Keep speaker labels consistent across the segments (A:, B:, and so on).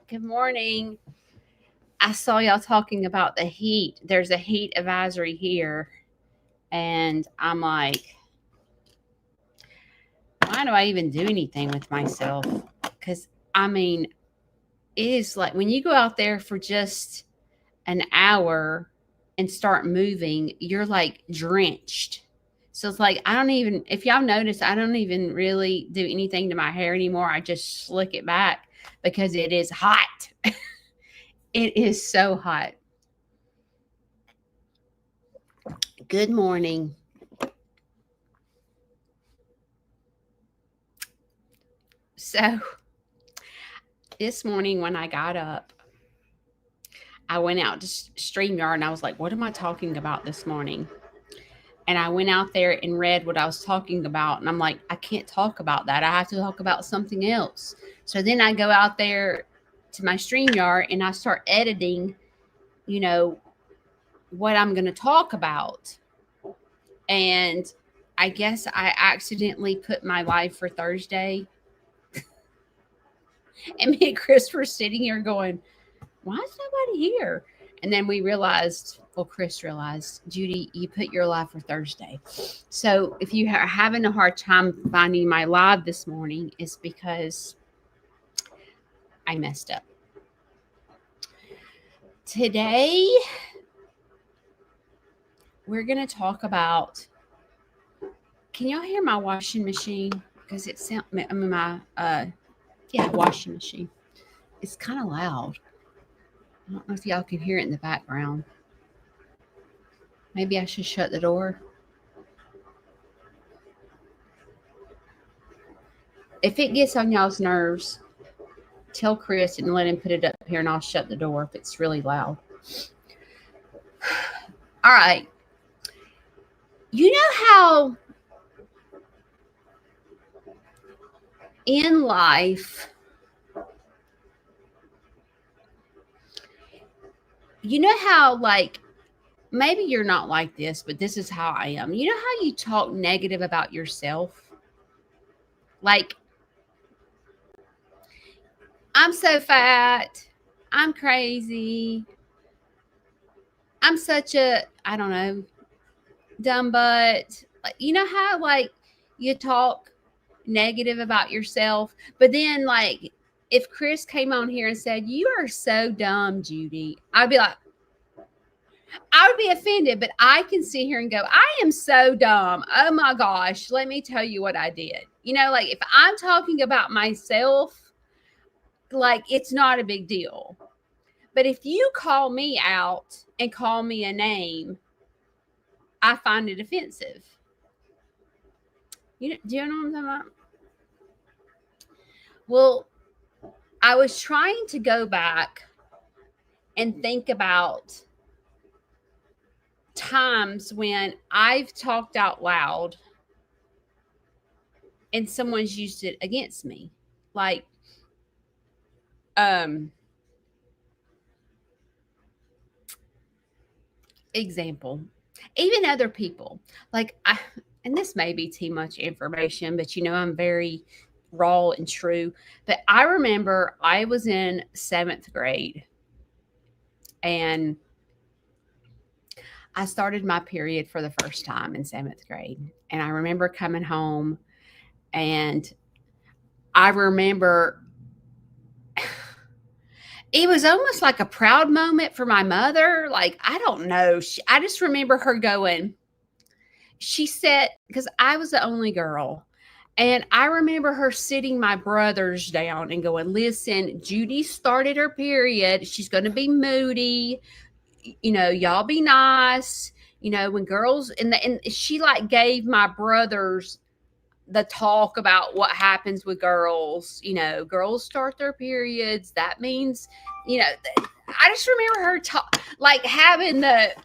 A: Good morning. I saw y'all talking about the heat. There's a heat advisory here. And I'm like, why do I even do anything with myself? Because, I mean, it is like when you go out there for just an hour and start moving, you're like drenched. So it's like, I don't even, if y'all notice, I don't even really do anything to my hair anymore. I just slick it back because it is hot. It is so hot. Good morning. So this morning when I got up, I went out to StreamYard and I was like, what am I talking about this morning? And I went out there and read what I was talking about. And I'm like, I can't talk about that. I have to talk about something else. So then I go out there to my StreamYard and I start editing, you know, what I'm going to talk about. And I guess I accidentally put my live for Thursday. And me and Chris were sitting here going, why is nobody here? And then we realized, well, Chris realized, Judy, you put your live for Thursday. So if you are having a hard time finding my live this morning, it's because I messed up. Today, we're going to talk about, can y'all hear my washing machine? Because it sound, I mean, my, washing machine. It's kind of loud. I don't know if y'all can hear it in the background. Maybe I should shut the door. If it gets on y'all's nerves, tell Chris and let him put it up here and I'll shut the door if it's really loud. All right. You know how in life, you know how like, maybe you're not like this, but this is how I am. You know how you talk negative about yourself? Like, I'm so fat. I'm crazy. I'm such a, I don't know, dumb butt. You know how like you talk negative about yourself, but then like if Chris came on here and said, you are so dumb, Judy, I'd be like, I would be offended, but I can sit here and go, I am so dumb. Oh my gosh, let me tell you what I did. You know, like if I'm talking about myself, like it's not a big deal. But if you call me out and call me a name, I find it offensive. Do you know what I'm talking about? Well, I was trying to go back and think about times when I've talked out loud and someone's used it against me. Like, example, even other people. Like, and this may be too much information, but I'm very raw and true. But I remember I was in 7th grade and I started my period for the first time in 7th grade. And I remember coming home and I remember it was almost like a proud moment for my mother. Like, I don't know. I just remember her going, she said, because I was the only girl. And I remember her sitting my brothers down and going, listen, Judy started her period. She's going to be moody. Y'all be nice. When girls, and she like gave my brothers the talk about what happens with girls. Girls start their periods. That means, I just remember her like having the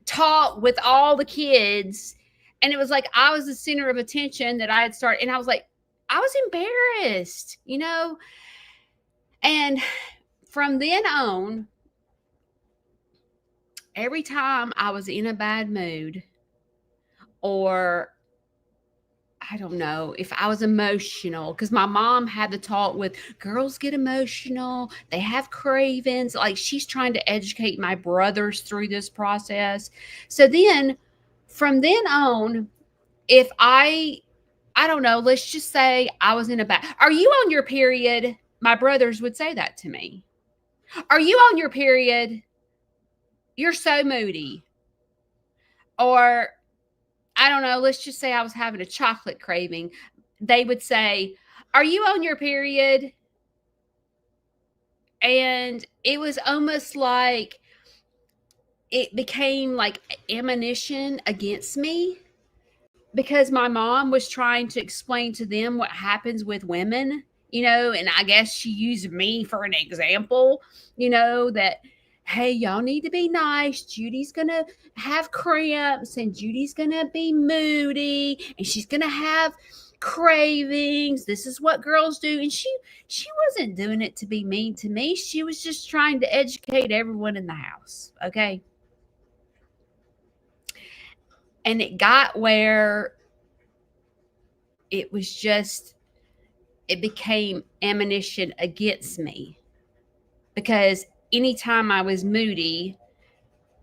A: talk with all the kids. And it was like I was the center of attention that I had started. And I was like, I was embarrassed, And from then on, every time I was in a bad mood or I don't know if I was emotional because my mom had the talk with girls get emotional, they have cravings. Like she's trying to educate my brothers through this process. So then from then on, if I don't know, let's just say I was in a bad, are you on your period? My brothers would say that to me. Are you on your period? You're so moody. Or I don't know, let's just say I was having a chocolate craving. They would say, are you on your period? And it was almost like it became like ammunition against me because my mom was trying to explain to them what happens with women, and I guess she used me for an example, that, hey, y'all need to be nice. Judy's going to have cramps and Judy's going to be moody and she's going to have cravings. This is what girls do. And she wasn't doing it to be mean to me. She was just trying to educate everyone in the house. Okay. And it got where it was just, it became ammunition against me because anytime I was moody,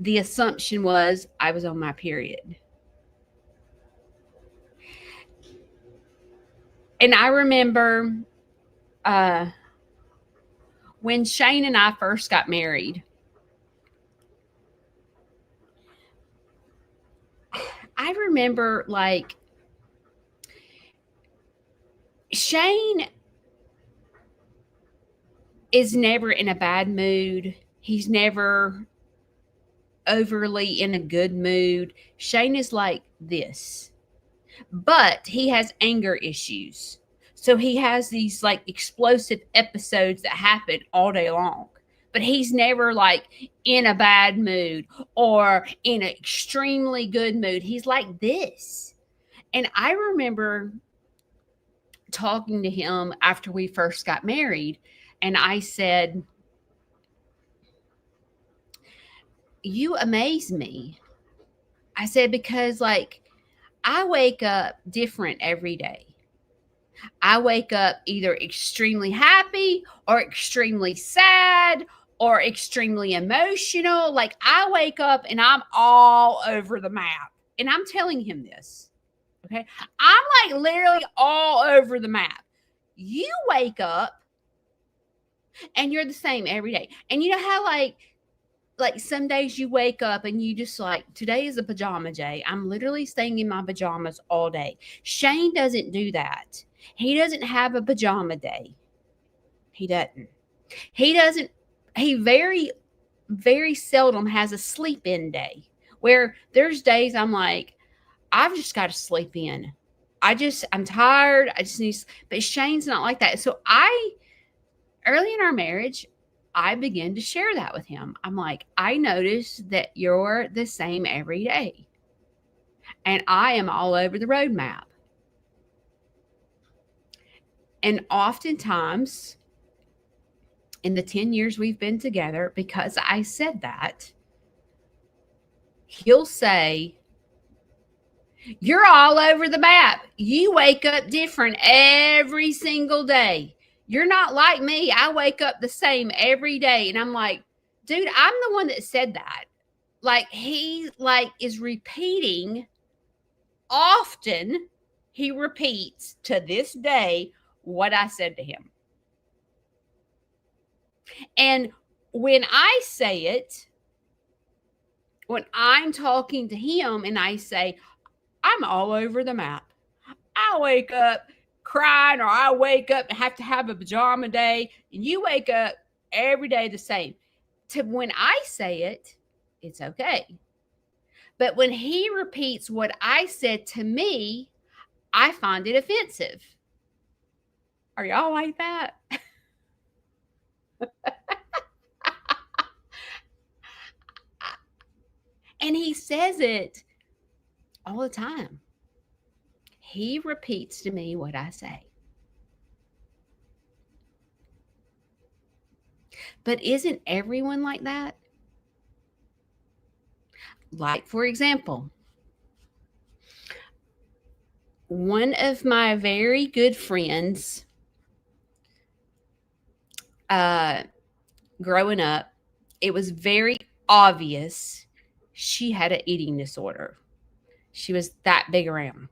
A: the assumption was I was on my period. And I remember when Shane and I first got married, I remember like Shane is never in a bad mood. He's never overly in a good mood. Shane is like this, but he has anger issues. So he has these like explosive episodes that happen all day long. But he's never like in a bad mood or in an extremely good mood. He's like this. And I remember talking to him after we first got married, and I said, you amaze me. I said, because like I wake up different every day. I wake up either extremely happy or extremely sad or extremely emotional. Like I wake up and I'm all over the map. And I'm telling him this. Okay. I'm like literally all over the map. You wake up and you're the same every day. And you know how like some days you wake up and you just like, today is a pajama day. I'm literally staying in my pajamas all day. Shane doesn't do that. He doesn't have a pajama day. He doesn't. He doesn't. He very, very seldom has a sleep in day where there's days I'm like, I've just got to sleep in. I'm tired. I just need, but Shane's not like that. So early in our marriage, I began to share that with him. I'm like, I noticed that you're the same every day. And I am all over the roadmap. And oftentimes, in the 10 years we've been together, because I said that, he'll say, you're all over the map. You wake up different every single day. You're not like me. I wake up the same every day. And I'm like, dude, I'm the one that said that. Like he like is repeating often. He repeats to this day what I said to him. And when I say it, when I'm talking to him and I say, I'm all over the map. I wake up crying, or I wake up and have to have a pajama day, and you wake up every day the same. To when I say it, it's okay. But when he repeats what I said to me, I find it offensive. Are y'all like that? And he says it all the time. He repeats to me what I say. But isn't everyone like that? Like, for example, one of my very good friends, growing up, it was very obvious she had an eating disorder. She was that big around.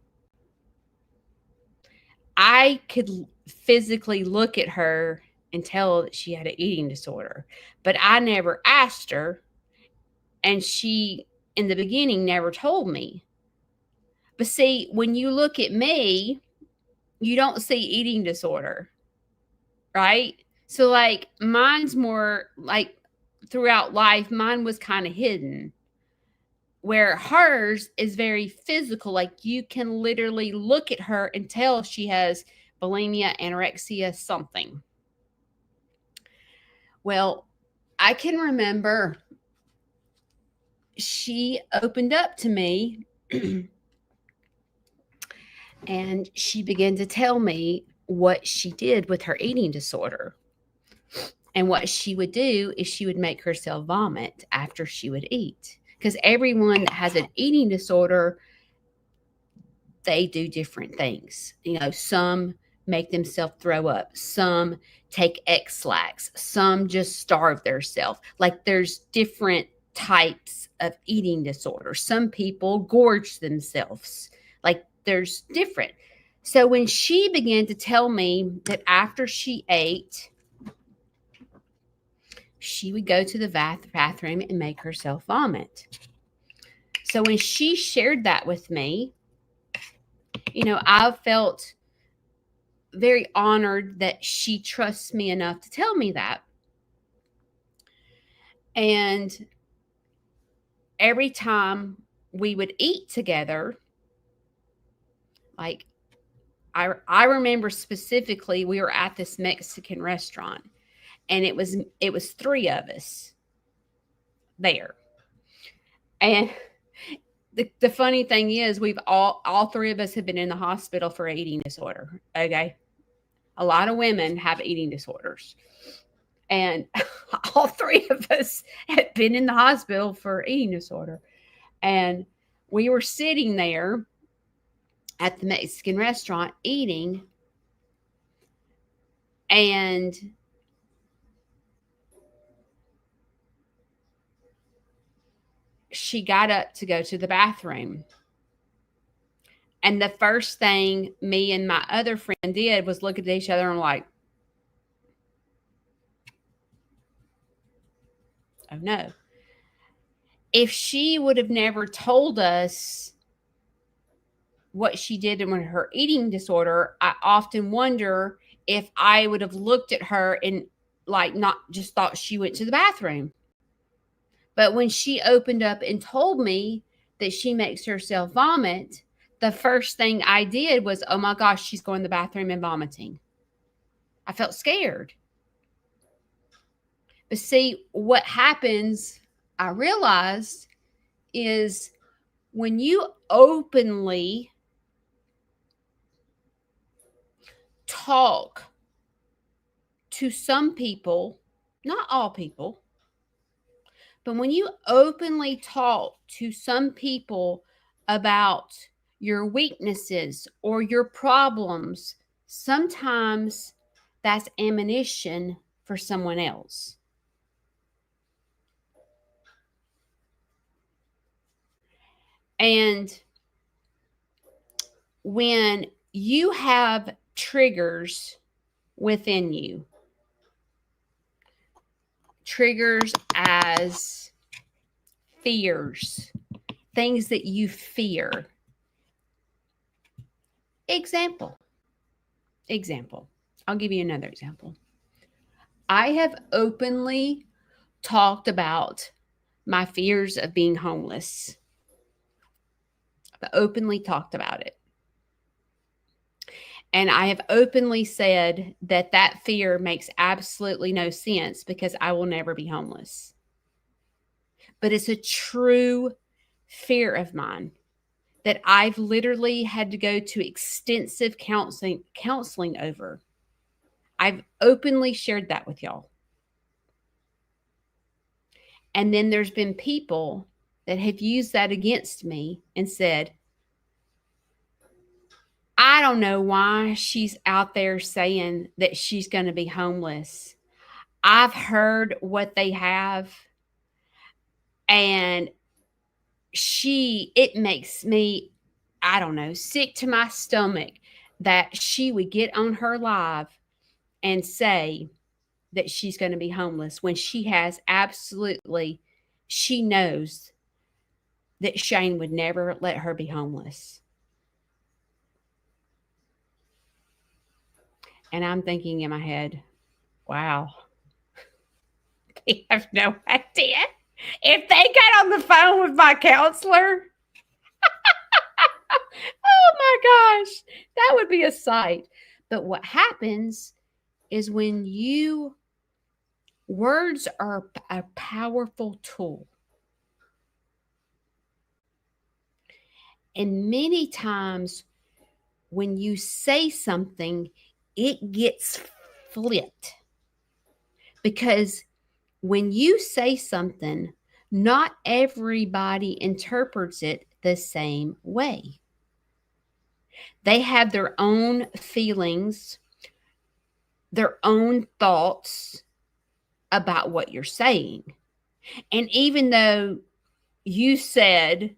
A: I could physically look at her and tell that she had an eating disorder, but I never asked her, and she, in the beginning, never told me. But see, when you look at me, you don't see eating disorder, right? So, like, mine's more like throughout life, mine was kind of hidden, where hers is very physical. Like, you can literally look at her and tell she has bulimia, anorexia, something. Well, I can remember she opened up to me and she began to tell me what she did with her eating disorder. And what she would do is she would make herself vomit after she would eat. Because everyone that has an eating disorder, they do different things. You know, some make themselves throw up, some take X-Lax, some just starve themselves. Like, there's different types of eating disorders. Some people gorge themselves. Like, there's different. So when she began to tell me that after she ate, she would go to the bathroom and make herself vomit. So when she shared that with me, you know, I felt very honored that she trusts me enough to tell me that. And every time we would eat together, like, I remember specifically we were at this Mexican restaurant, and it was three of us there. And the funny thing is, we've all three of us have been in the hospital for eating disorder. Okay. A lot of women have eating disorders. And all three of us had been in the hospital for eating disorder. And we were sitting there at the Mexican restaurant eating, and she got up to go to the bathroom. And the first thing me and my other friend did was look at each other and like, oh no. If she would have never told us what she did in her eating disorder, I often wonder if I would have looked at her and like not just thought she went to the bathroom. But when she opened up and told me that she makes herself vomit, the first thing I did was, oh my gosh, she's going to the bathroom and vomiting. I felt scared. But see, what happens, I realized, is when you openly talk to some people, not all people, but when you openly talk to some people about your weaknesses or your problems, sometimes that's ammunition for someone else. And when you have triggers within you, triggers as fears, things that you fear. Example. I'll give you another example. I have openly talked about my fears of being homeless. I've openly talked about it. And I have openly said that that fear makes absolutely no sense because I will never be homeless. But it's a true fear of mine that I've literally had to go to extensive counseling over. I've openly shared that with y'all. And then there's been people that have used that against me and said, I don't know why she's out there saying that she's going to be homeless. I've heard what they have, and it makes me, I don't know, sick to my stomach that she would get on her live and say that she's going to be homeless when she knows that Shane would never let her be homeless. And I'm thinking in my head, wow, they have no idea. If they got on the phone with my counselor, oh my gosh, that would be a sight. But what happens is words are a powerful tool. And many times when you say something, it gets flipped. Because when you say something, not everybody interprets it the same way. They have their own feelings, their own thoughts about what you're saying. And even though you said,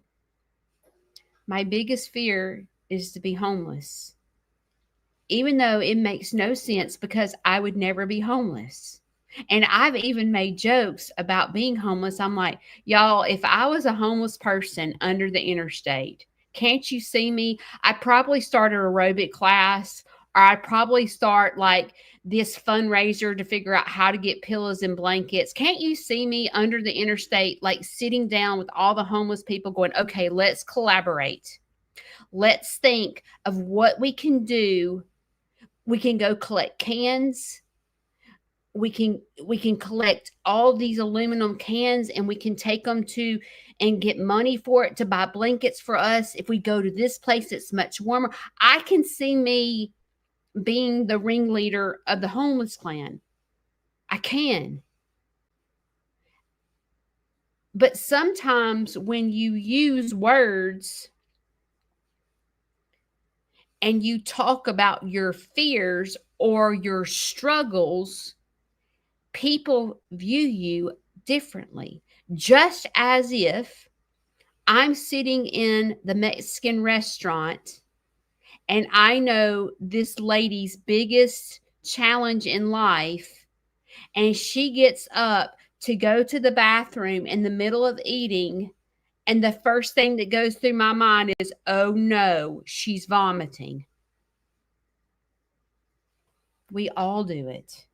A: my biggest fear is to be homeless, even though it makes no sense because I would never be homeless. And I've even made jokes about being homeless. I'm like, y'all, if I was a homeless person under the interstate, can't you see me? I'd probably start an aerobic class, or I'd probably start like this fundraiser to figure out how to get pillows and blankets. Can't you see me under the interstate, like sitting down with all the homeless people going, okay, let's collaborate. Let's think of what we can do. We can go collect cans. We can collect all these aluminum cans, and we can take them to and get money for it to buy blankets for us. If we go to this place that's much warmer, I can see me being the ringleader of the homeless clan. I can. But sometimes when you use words and you talk about your fears or your struggles, people view you differently. Just as if I'm sitting in the Mexican restaurant and I know this lady's biggest challenge in life, and she gets up to go to the bathroom in the middle of eating, and the first thing that goes through my mind is, oh no, she's vomiting. We all do it.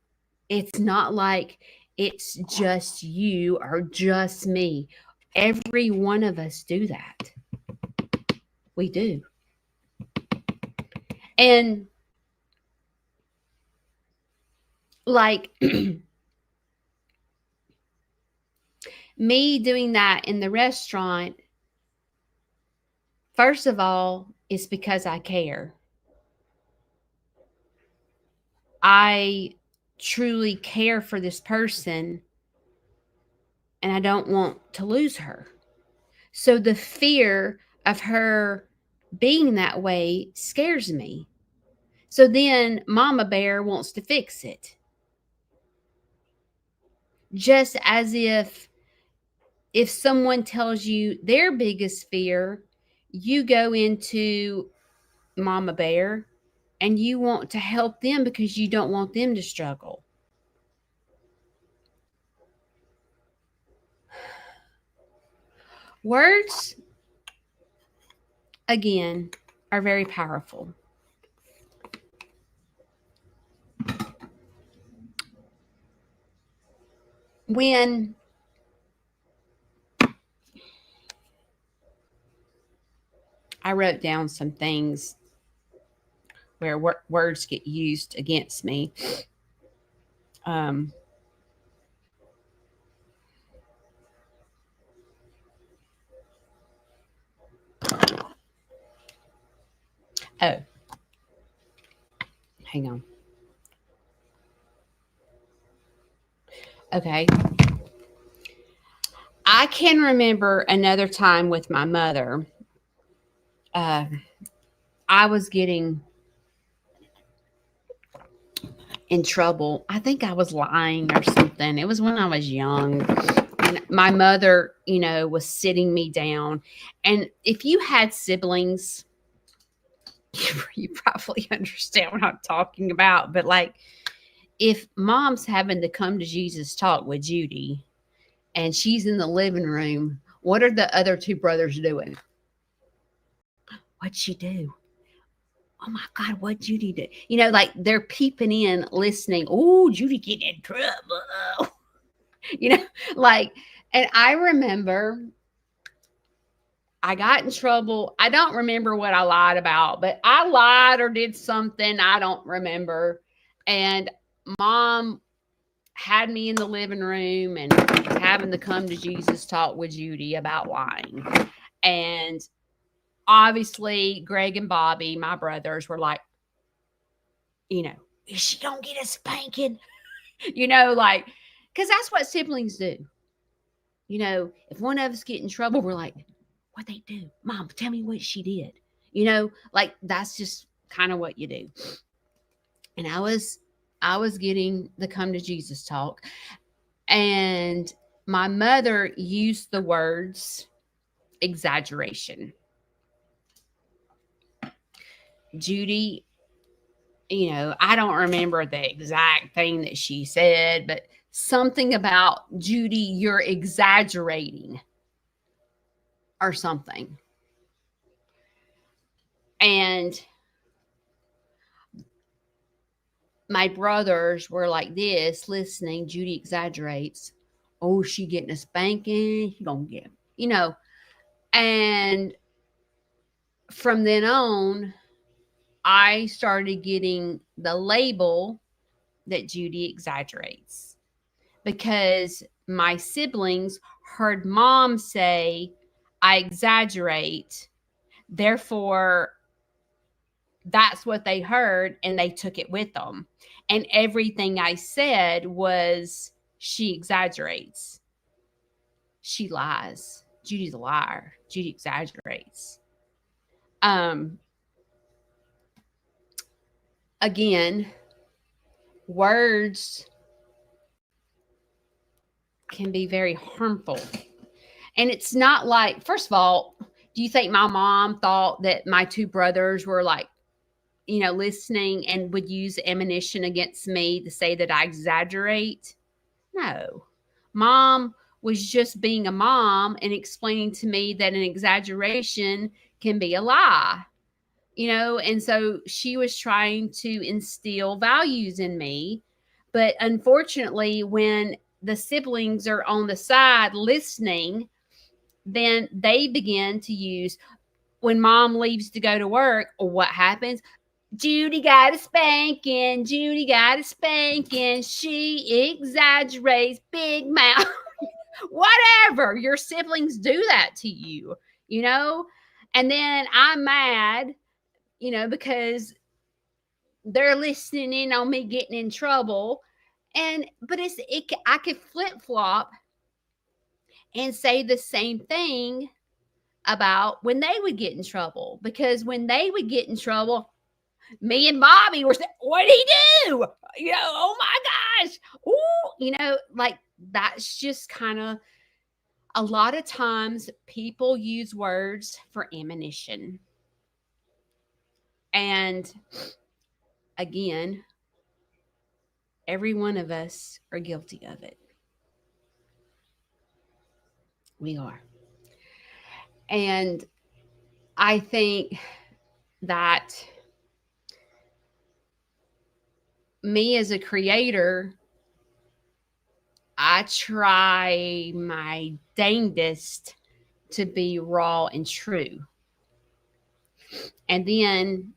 A: It's not like it's just you or just me. Every one of us do that. We do. And like me doing that in the restaurant, first of all, it's because I care. I truly care for this person, and I don't want to lose her. So the fear of her being that way scares me. So then Mama Bear wants to fix it. Just as if someone tells you their biggest fear, you go into Mama Bear and you want to help them because you don't want them to struggle. Words, again, are very powerful. When I wrote down some things where words get used against me. Um, oh, hang on. Okay. I can remember another time with my mother. I was getting in trouble. I think I was lying or something. It was when I was young. And my mother, was sitting me down. And if you had siblings, you probably understand what I'm talking about. But like, if mom's having the come to Jesus talk with Judy and she's in the living room, what are the other two brothers doing? What'd she do? Oh my God, what Judy did? Like they're peeping in, listening. Oh, Judy getting in trouble. you know, like, and I remember I got in trouble. I don't remember what I lied about, but I lied or did something. I don't remember. And mom had me in the living room and having the come to Jesus talk with Judy about lying. And obviously, Greg and Bobby, my brothers, were like, is she going to get a spanking? Like, because that's what siblings do. If one of us get in trouble, we're like, what they do? Mom, tell me what she did. Like that's just kind of what you do. And I was getting the come to Jesus talk, and my mother used the words exaggeration. Judy, I don't remember the exact thing that she said, but something about Judy, you're exaggerating or something. And my brothers were like this, listening. Judy exaggerates. Oh, she getting a spanking. She gonna get, And from then on, I started getting the label that Judy exaggerates because my siblings heard mom say, I exaggerate. Therefore, that's what they heard and they took it with them. And everything I said was, she exaggerates. She lies. Judy's a liar. Judy exaggerates. Again, words can be very harmful. And it's not like, first of all, do you think my mom thought that my two brothers were like, listening and would use ammunition against me to say that I exaggerate? No. Mom was just being a mom and explaining to me that an exaggeration can be a lie, and so she was trying to instill values in me. But unfortunately, when the siblings are on the side listening, then they begin to use, when mom leaves to go to work, what happens? Judy got a spanking. Judy got a spanking. She exaggerates, big mouth. Whatever. Your siblings do that to you, And then I'm mad, because they're listening in on me getting in trouble. But I could flip flop and say the same thing about when they would get in trouble, because when they would get in trouble, me and Bobby were saying, what'd he do? Oh my gosh. Ooh, like that's just kind of, a lot of times people use words for ammunition. And again, every one of us are guilty of it. We are. And I think that me as a creator, I try my dangest to be raw and true. And then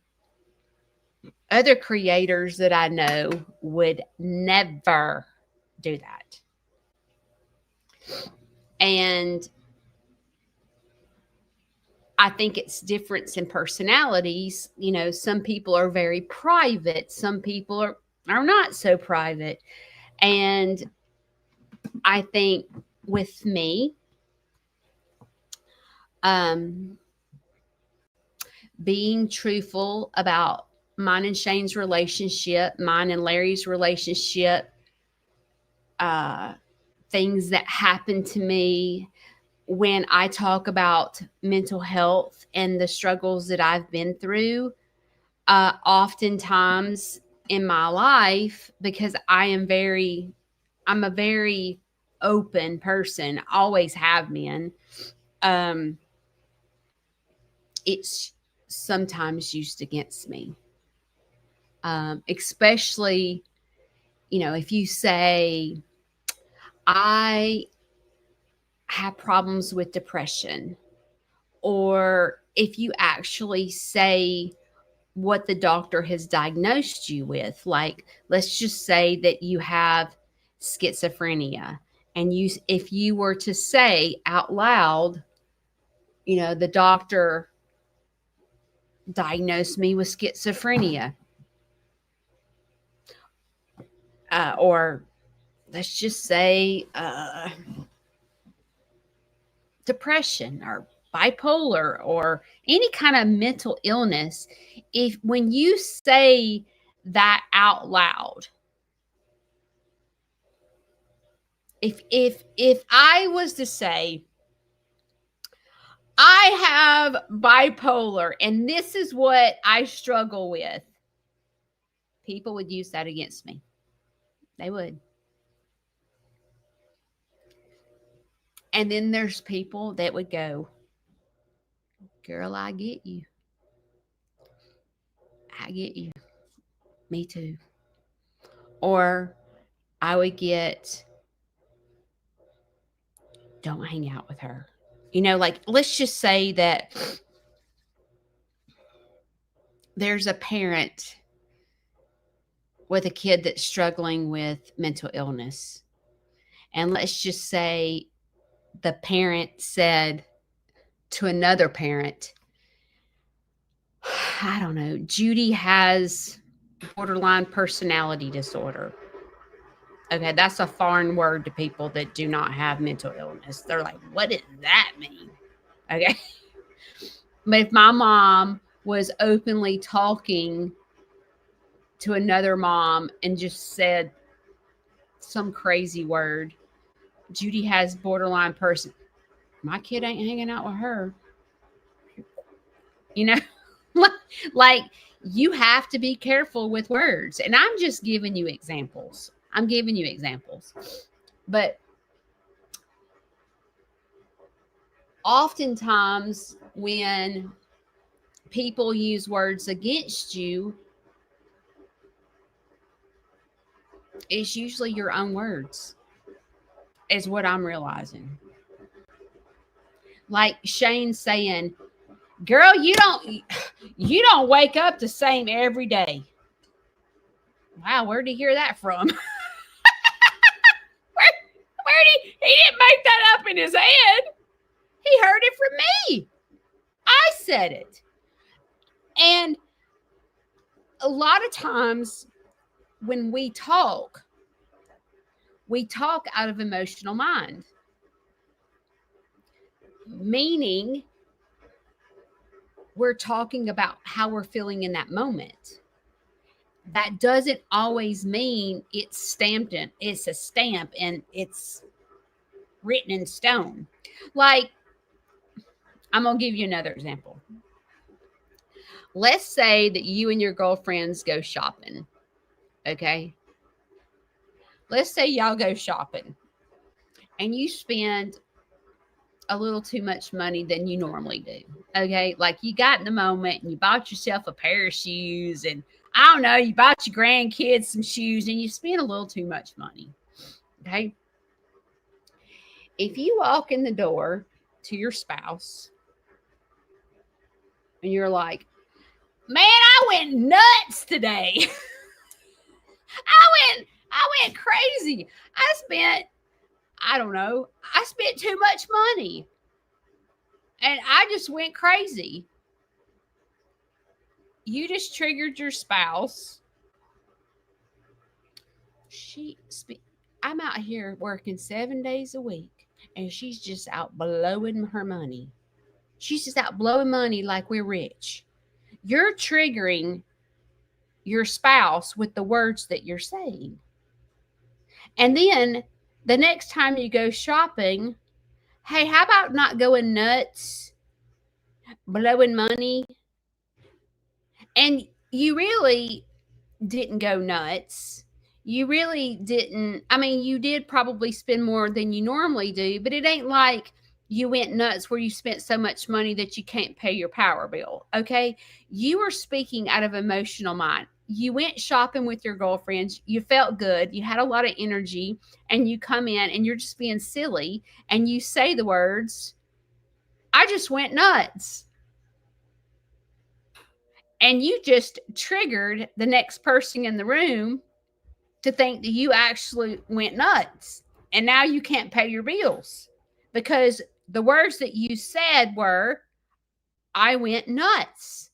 A: other creators that I know would never do that. And I think it's difference in personalities. Some people are very private, some people are not so private. And I think with me, um, being truthful about mine and Shane's relationship, mine and Larry's relationship, uh, things that happened to me, when I talk about mental health and the struggles that I've been through, oftentimes in my life, because I'm a very open person, always have been. Um, it's sometimes used against me, especially, if you say, I have problems with depression, or if you actually say what the doctor has diagnosed you with. Like, let's just say that you have schizophrenia, and if you were to say out loud, the doctor diagnosed me with schizophrenia, or let's just say depression or bipolar or any kind of mental illness, if when you say that out loud, if I was to say, I have bipolar and this is what I struggle with, people would use that against me. They would. And then there's people that would go, girl, I get you. I get you. Me too. Or I would get, don't hang out with her. Like, let's just say that there's a parent with a kid that's struggling with mental illness. And let's just say the parent said to another parent, I don't know, Judy has borderline personality disorder. Okay, that's a foreign word to people that do not have mental illness. They're like, what does that mean? Okay. But if my mom was openly talking to another mom and just said some crazy word, Judy has borderline person, my kid ain't hanging out with her. You know, like, you have to be careful with words. And I'm just giving you examples. But oftentimes when people use words against you, it's usually your own words, is what I'm realizing. Like Shane saying, girl, you don't wake up the same every day. Wow, where'd he hear that from? where he didn't make that up in his head. He heard it from me. I said it. And a lot of times when we talk out of emotional mind, meaning we're talking about how we're feeling in that moment. That doesn't always mean it's a stamp and it's written in stone. Like, I'm going to give you another example. Let's say that you and your girlfriends go shopping. Okay. Let's say y'all go shopping and you spend a little too much money than you normally do. Okay. Like, you got in the moment and you bought yourself a pair of shoes, and I don't know, you bought your grandkids some shoes and you spent a little too much money. Okay. If you walk in the door to your spouse and you're like, man, I went nuts today. I went crazy. I spent too much money. And I just went crazy. You just triggered your spouse. I'm out here working 7 days a week, and she's just out blowing her money. She's just out blowing money like we're rich. you're triggering your spouse with the words that you're saying. And then the next time you go shopping, hey, how about not going nuts, blowing money? And you really didn't go nuts. You really didn't. I mean, you did probably spend more than you normally do, but it ain't like you went nuts where you spent so much money that you can't pay your power bill. Okay. You were speaking out of emotional mind. You went shopping with your girlfriends. You felt good. You had a lot of energy, and you come in and you're just being silly and you say the words, I just went nuts. And you just triggered the next person in the room to think that you actually went nuts. And now you can't pay your bills because the words that you said were, I went nuts.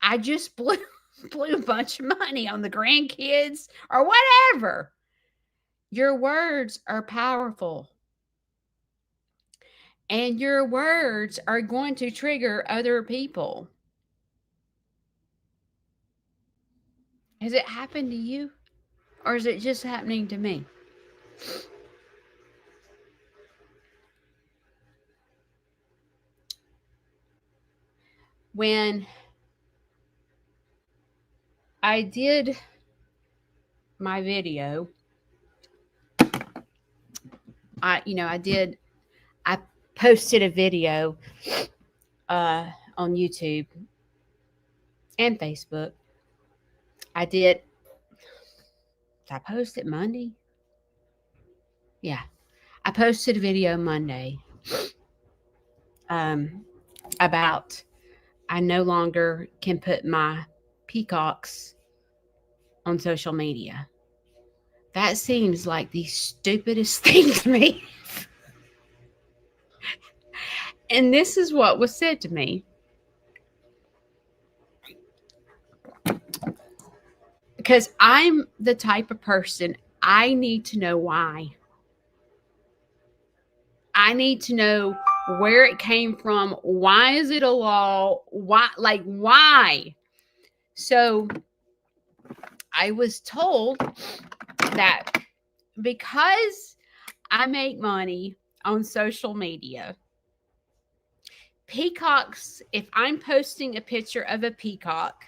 A: I just blew a bunch of money on the grandkids or whatever. Your words are powerful. And your words are going to trigger other people. Has it happened to you? Or is it just happening to me? When I did my video, I posted a video on YouTube and Facebook. Did I post it Monday? Yeah. I posted a video Monday about I no longer can put my peacocks on social media. That seems like the stupidest thing to me. And this is what was said to me. Because I'm the type of person, I need to know why. I need to know where it came from. Why is it a law? Why? So I was told that because I make money on social media, peacocks, if I'm posting a picture of a peacock,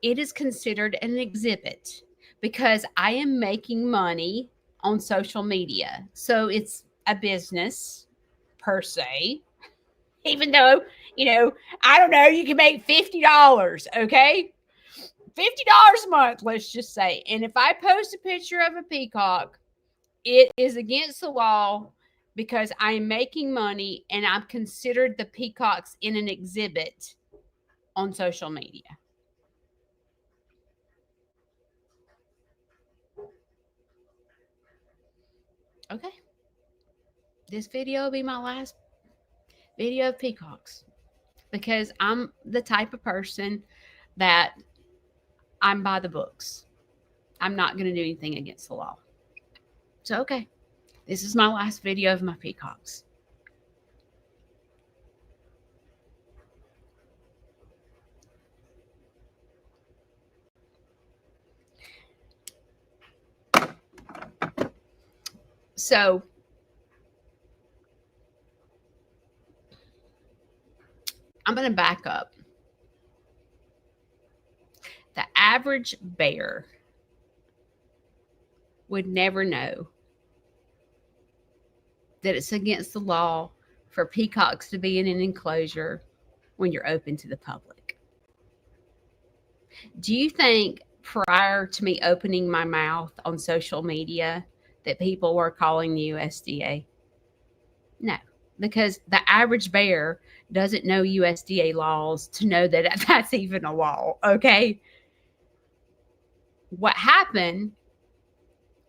A: it is considered an exhibit because I am making money on social media. So it's a business per se, even though, I don't know, you can make $50, okay? $50 a month, let's just say. And if I post a picture of a peacock, it is against the law because I'm making money and I'm considered the peacocks in an exhibit on social media. Okay. This video will be my last video of peacocks because I'm the type of person that I'm by the books. I'm not going to do anything against the law. So, okay. This is my last video of my peacocks. So, I'm going to back up. The average bear would never know that it's against the law for peacocks to be in an enclosure when you're open to the public. Do you think prior to me opening my mouth on social media that people were calling the USDA? No, because the average bear doesn't know USDA laws to know that that's even a law, okay? What happened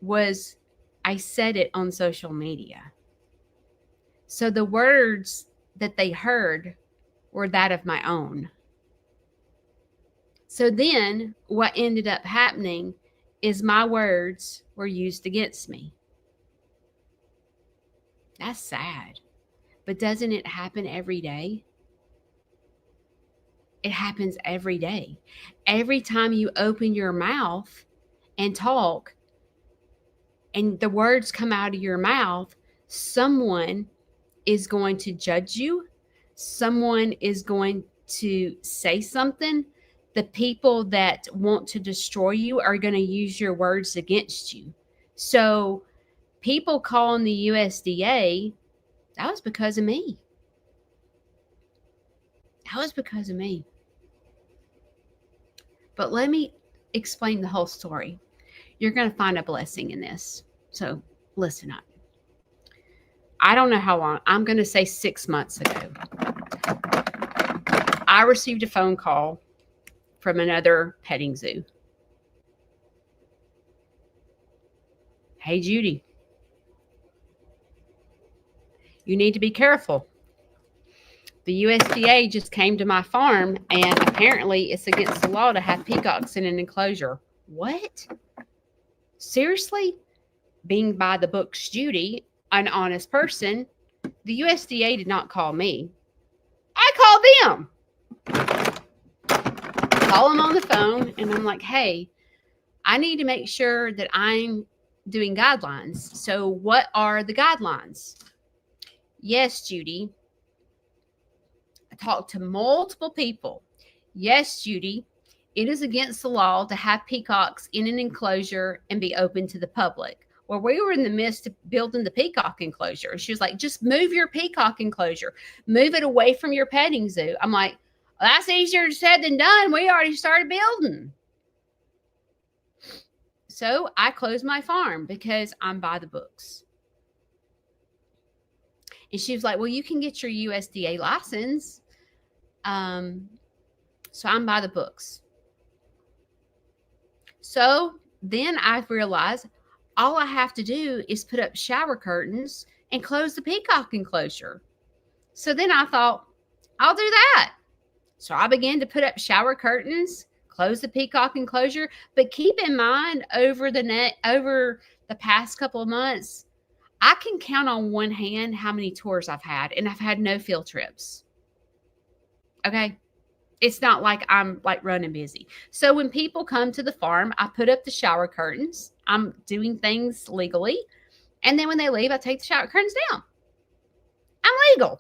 A: was I said it on social media. So the words that they heard were that of my own. So then what ended up happening is my words were used against me. That's sad. But doesn't it happen every day? It happens every day. Every time you open your mouth and talk and the words come out of your mouth, someone is going to judge you. Someone is going to say something. The people that want to destroy you are going to use your words against you. So people calling the USDA, that was because of me. That was because of me. But let me explain the whole story. You're going to find a blessing in this. So listen up. I don't know how long. I'm going to say 6 months ago. I received a phone call from another petting zoo. Hey, Judy, you need to be careful. The USDA just came to my farm, and apparently it's against the law to have peacocks in an enclosure. What? Seriously? Being by the books, Judy, an honest person, the USDA did not call me. I called them. Call them on the phone, and I'm like, hey, I need to make sure that I'm doing guidelines. So what are the guidelines? Yes, Judy. I talked to multiple people. Yes, Judy, it is against the law to have peacocks in an enclosure and be open to the public. Well, we were in the midst of building the peacock enclosure. She was like, just move your peacock enclosure. Move it away from your petting zoo. I'm like, well, that's easier said than done. We already started building. So I closed my farm because I'm by the books. And she was like, well, you can get your USDA license. So I'm by the books. So then I realized all I have to do is put up shower curtains and close the peacock enclosure. So then I thought, I'll do that. So I began to put up shower curtains, close the peacock enclosure. But keep in mind, over the past couple of months, I can count on one hand how many tours I've had, and I've had no field trips. Okay. It's not like I'm like running busy. So when people come to the farm, I put up the shower curtains. I'm doing things legally. And then when they leave, I take the shower curtains down. I'm legal.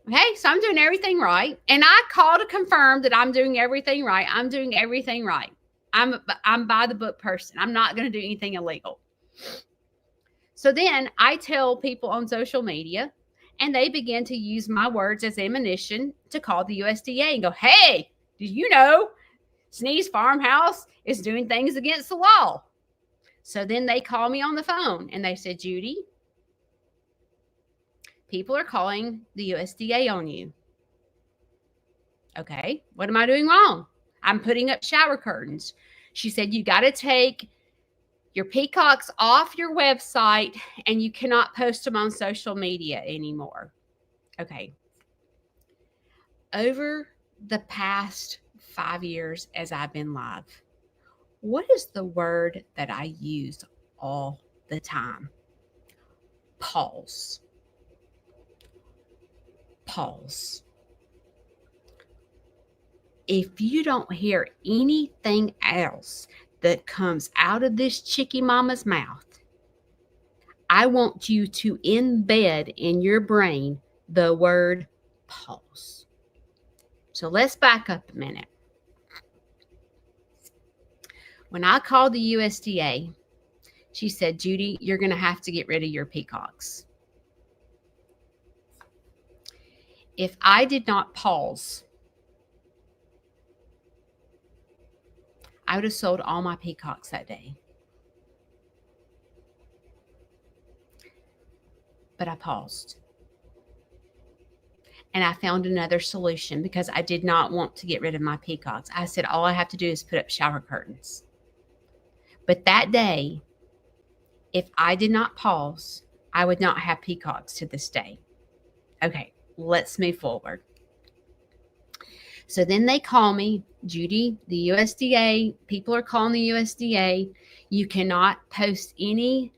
A: Okay, so I'm doing everything right. And I call to confirm that I'm doing everything right. I'm doing everything right. I'm by the book person. I'm not going to do anything illegal. So then I tell people on social media, and they begin to use my words as ammunition to call the USDA and go, hey, did you know Sneeze Farmhouse is doing things against the law? So then they call me on the phone and they said, Judy, people are calling the USDA on you. Okay, what am I doing wrong? I'm putting up shower curtains. She said, you got to take your peacocks off your website and you cannot post them on social media anymore. Okay. Over the past 5 years as I've been live, what is the word that I use all the time? Pause. Pause. If you don't hear anything else that comes out of this chickie mama's mouth, I want you to embed in your brain the word pause. So let's back up a minute. When I called the USDA, she said, Judy, you're going to have to get rid of your peacocks. If I did not pause, I would have sold all my peacocks that day. But I paused. And I found another solution because I did not want to get rid of my peacocks. I said, all I have to do is put up shower curtains. But that day, if I did not pause, I would not have peacocks to this day. Okay, let's move forward. So then they call me, Judy, the USDA, people are calling the USDA. You cannot post any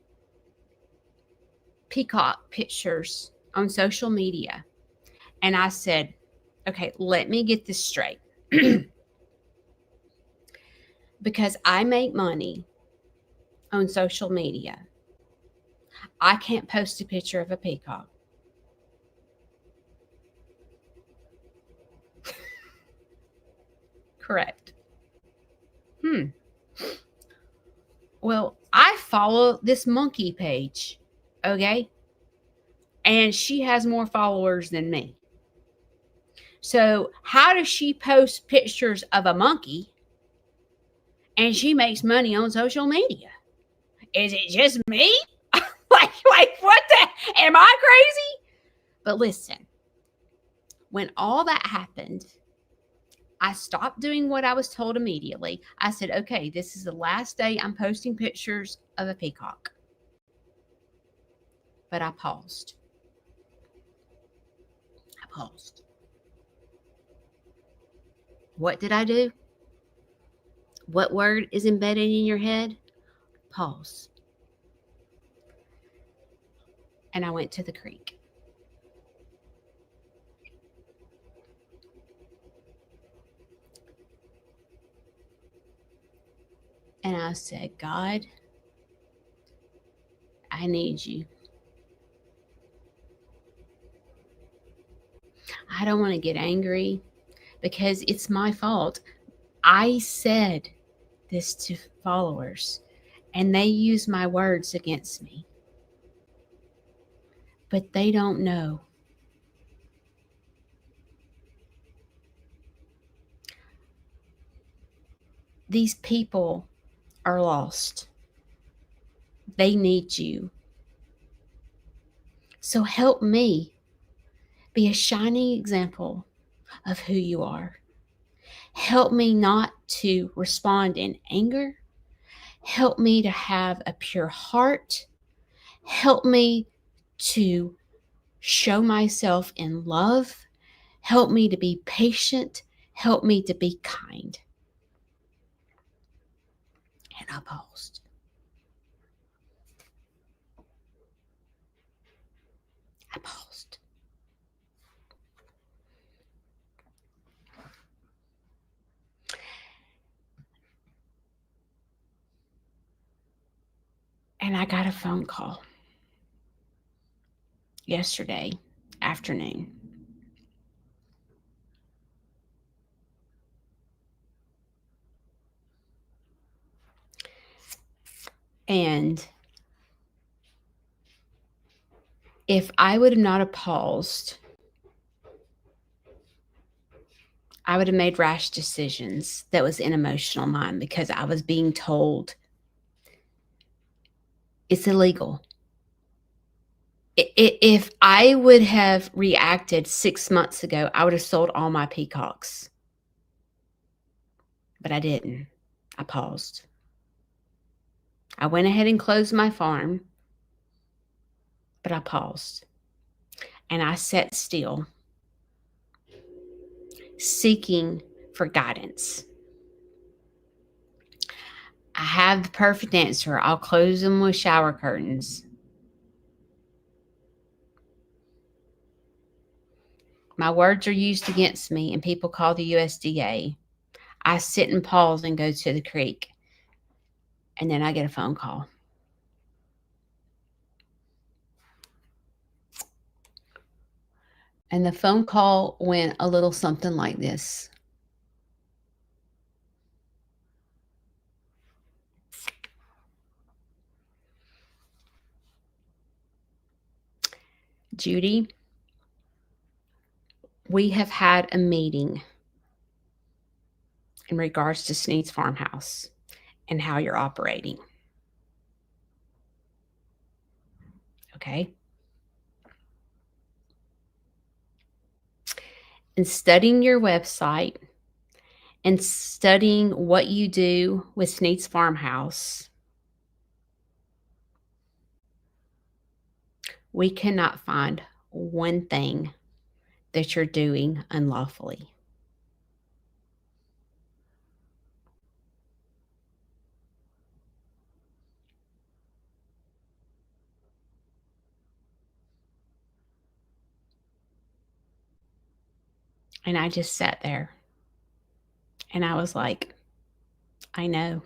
A: peacock pictures on social media. And I said, Okay, let me get this straight. Because I make money on social media, I can't post a picture of a peacock. Correct. Hmm. Well, I follow this monkey page, okay? And she has more followers than me. So, how does she post pictures of a monkey and she makes money on social media? Is it just me? like, what the? Am I crazy? But listen, when all that happened, I stopped doing what I was told immediately. I said, okay, this is the last day I'm posting pictures of a peacock. But I paused. I paused. What did I do? What word is embedded in your head? Pause. And I went to the creek. And I said, God, I need you. I don't want to get angry because it's my fault. I said this to followers and they use my words against me. But they don't know. These people are lost. They need you. So help me be a shining example of who you are. Help me not to respond in anger. Help me to have a pure heart. Help me to show myself in love. Help me to be patient. Help me to be kind. And I paused. I paused. And I got a phone call yesterday afternoon. And if I would have not have paused, I would have made rash decisions that was in emotional mind because I was being told it's illegal. If I would have reacted 6 months ago, I would have sold all my peacocks. But I didn't. I paused. I went ahead and closed my farm, but I paused. And I sat still, seeking for guidance. I have the perfect answer. I'll close them with shower curtains. My words are used against me, and people call the USDA. I sit and pause and go to the creek, and then I get a phone call. And the phone call went a little something like this. Judy, we have had a meeting in regards to Sneed's Farmhouse and how you're operating. Okay. And studying your website and studying what you do with Sneed's Farmhouse, we cannot find one thing that you're doing unlawfully. And I just sat there and I was like, I know.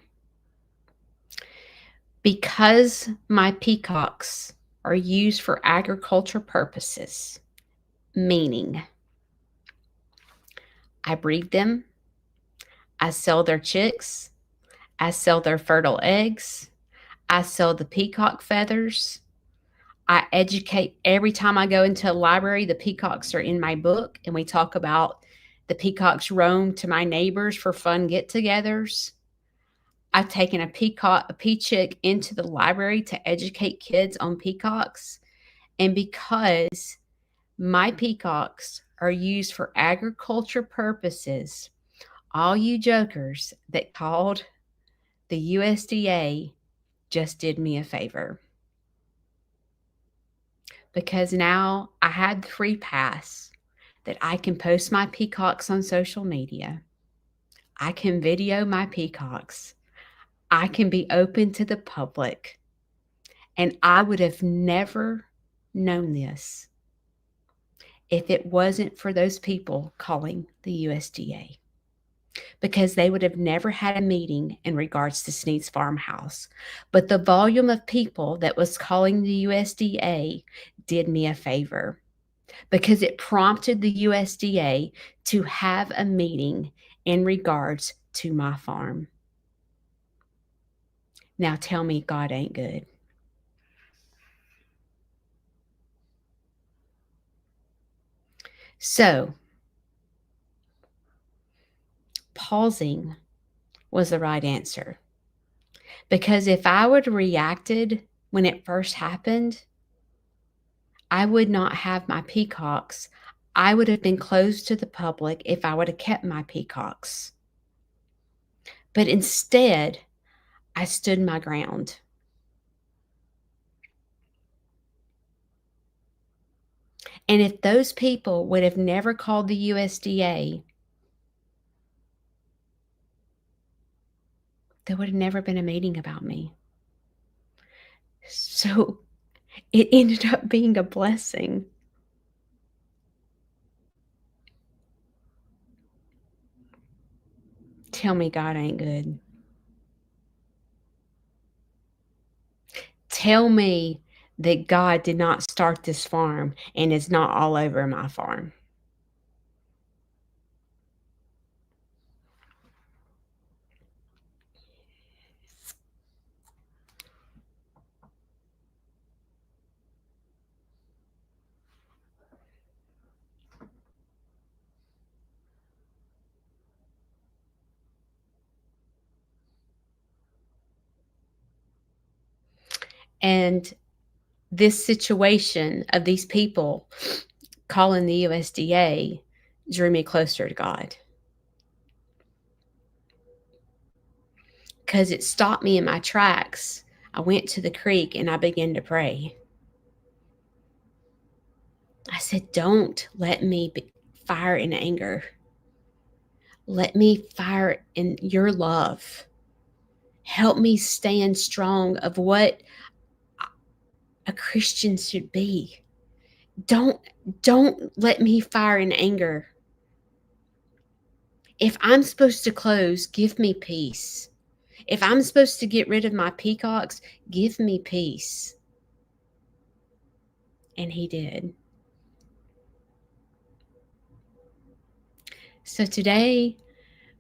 A: Because my peacocks are used for agriculture purposes, meaning I breed them, I sell their chicks, I sell their fertile eggs, I sell the peacock feathers. I educate every time I go into a library, the peacocks are in my book, and we talk about the peacocks roam to my neighbors for fun get togethers. I've taken a peachick into the library to educate kids on peacocks. And because my peacocks are used for agriculture purposes, all you jokers that called the USDA just did me a favor. Because now I had the free pass that I can post my peacocks on social media. I can video my peacocks. I can be open to the public. And I would have never known this if it wasn't for those people calling the USDA, because they would have never had a meeting in regards to Sneed's farmhouse. But the volume of people that was calling the USDA did me a favor, because it prompted the USDA to have a meeting in regards to my farm. Now tell me God ain't good. So, pausing was the right answer. Because if I would have reacted when it first happened, I would not have my peacocks. I would have been closed to the public if I would have kept my peacocks. But instead, I stood my ground. And if those people would have never called the USDA, there would have never been a meeting about me. So it ended up being a blessing. Tell me God ain't good. Tell me that God did not start this farm and is not all over my farm. And this situation of these people calling the USDA drew me closer to God, because it stopped me in my tracks. I went to the creek and I began to pray. I said, don't let me fire in anger. Let me fire in your love. Help me stand strong of what a Christian should be. Don't let me fire in anger. If I'm supposed to close, give me peace. If I'm supposed to get rid of my peacocks, give me peace. And he did. So today,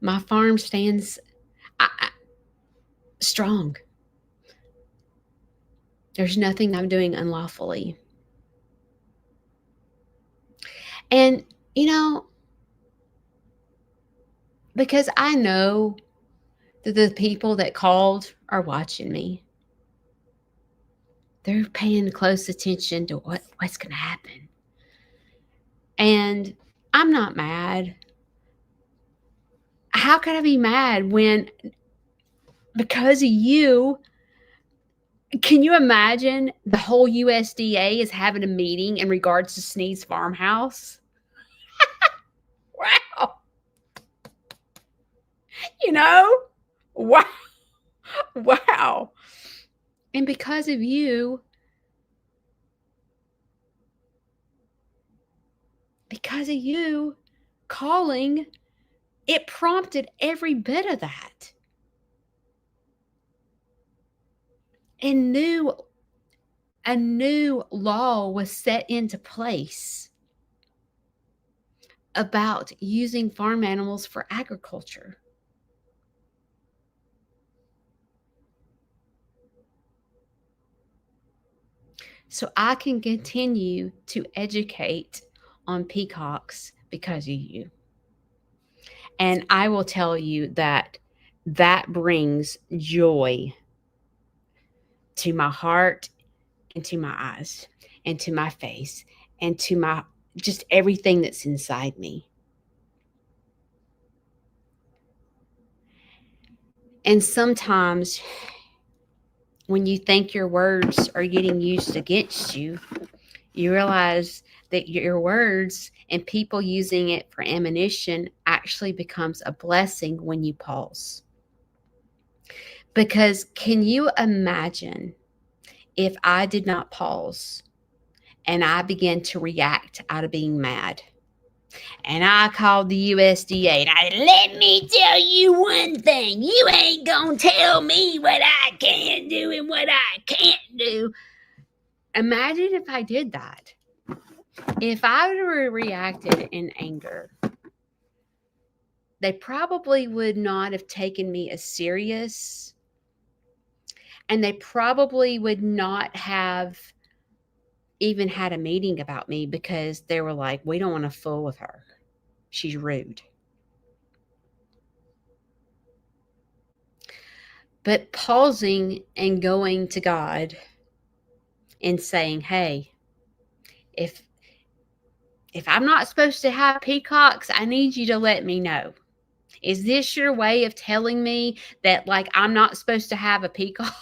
A: my farm stands strong. There's nothing I'm doing unlawfully. And, you know, because I know that the people that called are watching me. They're paying close attention to what's going to happen. And I'm not mad. How could I be mad when, because of you, can you imagine the whole USDA is having a meeting in regards to Sneed's farmhouse? Wow. You know? Wow. Wow. And because of you, calling, it prompted every bit of that. And a new law was set into place about using farm animals for agriculture. So I can continue to educate on peacocks because of you. And I will tell you that that brings joy to my heart and to my eyes and to my face and to my just everything that's inside me. And sometimes when you think your words are getting used against you, you realize that your words and people using it for ammunition actually becomes a blessing when you pause. Because can you imagine if I did not pause and I began to react out of being mad? And I called the USDA and let me tell you one thing. You ain't gonna tell me what I can do and what I can't do. Imagine if I did that. If I would have reacted in anger, they probably would not have taken me as serious. And they probably would not have even had a meeting about me because they were like, we don't want to fool with her. She's rude. But pausing and going to God and saying, hey, if I'm not supposed to have peacocks, I need you to let me know. Is this your way of telling me that, like, I'm not supposed to have a peacock?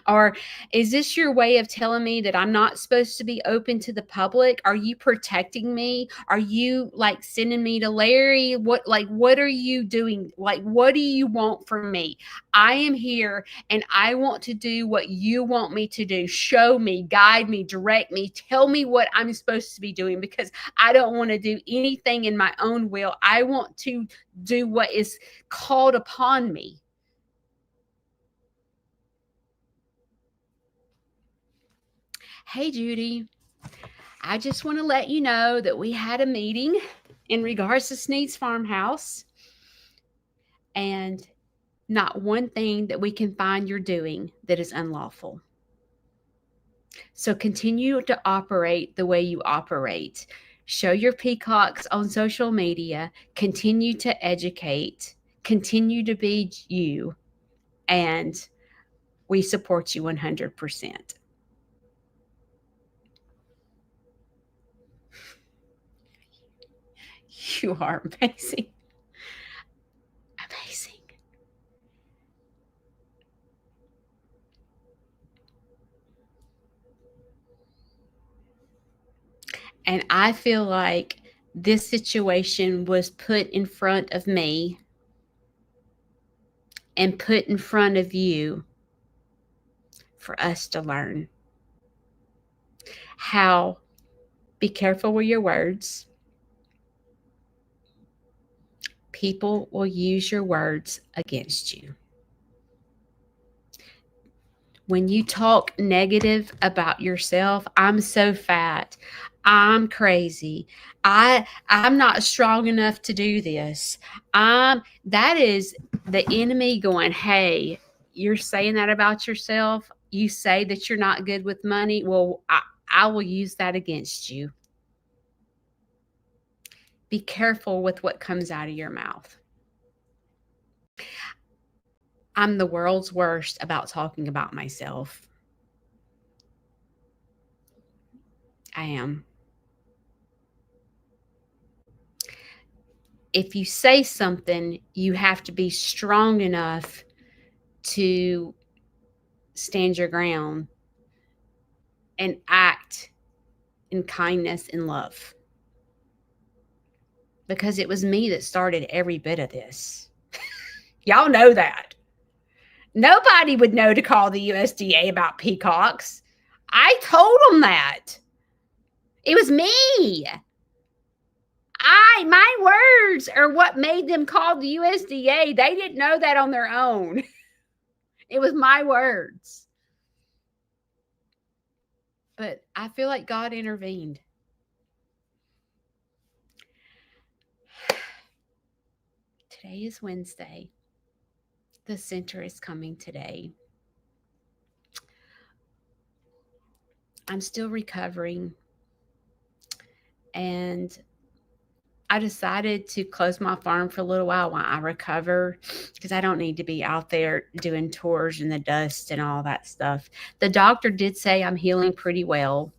A: Or is this your way of telling me that I'm not supposed to be open to the public? Are you protecting me? Are you like sending me to Larry? What are you doing? Like, what do you want from me? I am here and I want to do what you want me to do. Show me, guide me, direct me, tell me what I'm supposed to be doing, because I don't want to do anything in my own will. I want to do what is called upon me. Hey, Judy, I just want to let you know that we had a meeting in regards to Sneed's Farmhouse, and not one thing that we can find you're doing that is unlawful. So continue to operate the way you operate. Show your peacocks on social media. Continue to educate. Continue to be you. And we support you 100%. You are amazing. Amazing. And I feel like this situation was put in front of me and put in front of you for us to learn how. Be careful with your words. People will use your words against you. When you talk negative about yourself, I'm so fat, I'm crazy, I'm not strong enough to do this. That is the enemy going, hey, you're saying that about yourself. You say that you're not good with money. Well, I will use that against you. Be careful with what comes out of your mouth. I'm the world's worst about talking about myself. I am. If you say something, you have to be strong enough to stand your ground and act in kindness and love. Because it was me that started every bit of this. Y'all know that. Nobody would know to call the USDA about peacocks. I told them that. It was me. My words are what made them call the USDA. They didn't know that on their own. It was my words. But I feel like God intervened. Today is Wednesday. The center is coming today. I'm still recovering. And I decided to close my farm for a little while I recover, because I don't need to be out there doing tours in the dust and all that stuff. The doctor did say I'm healing pretty well.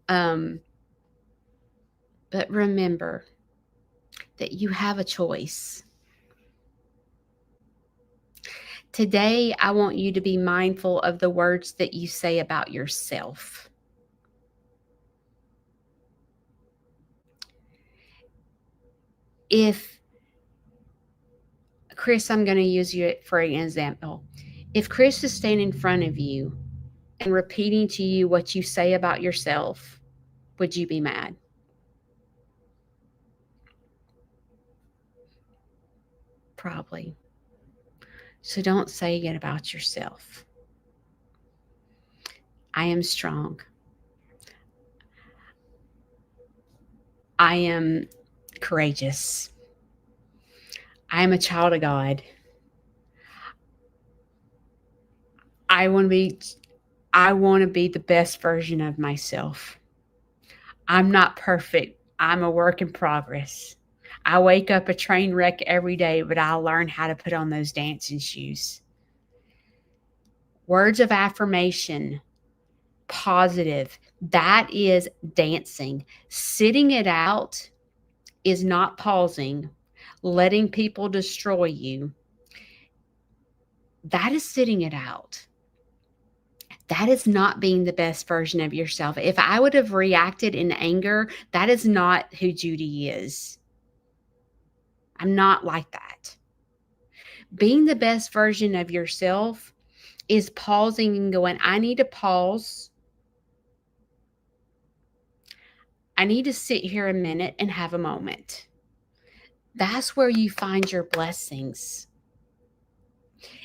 A: But remember that you have a choice. Today, I want you to be mindful of the words that you say about yourself. If, Chris, I'm going to use you for an example. If Chris is standing in front of you and repeating to you what you say about yourself, would you be mad? Probably. So don't say it about yourself. I am strong. I am courageous. I am a child of God. I want to be the best version of myself. I'm not perfect. I'm a work in progress. I wake up a train wreck every day, but I'll learn how to put on those dancing shoes. Words of affirmation, positive. That is dancing. Sitting it out is not pausing, letting people destroy you. That is sitting it out. That is not being the best version of yourself. If I would have reacted in anger, that is not who Judy is. I'm not like that. Being the best version of yourself is pausing and going, I need to pause. I need to sit here a minute and have a moment. That's where you find your blessings.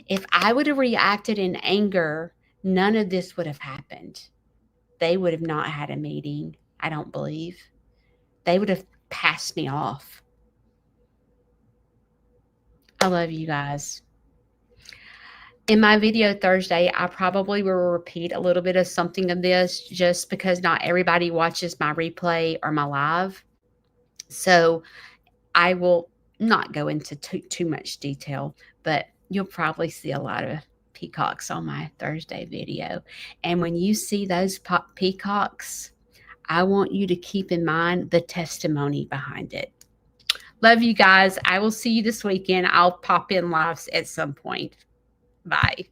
A: If I would have reacted in anger, none of this would have happened. They would have not had a meeting, I don't believe. They would have passed me off. I love you guys. In my video Thursday, I probably will repeat a little bit of something of this, just because not everybody watches my replay or my live. So I will not go into too much detail, but you'll probably see a lot of peacocks on my Thursday video. And when you see those peacocks, I want you to keep in mind the testimony behind it. Love you guys. I will see you this weekend. I'll pop in lives at some point. Bye.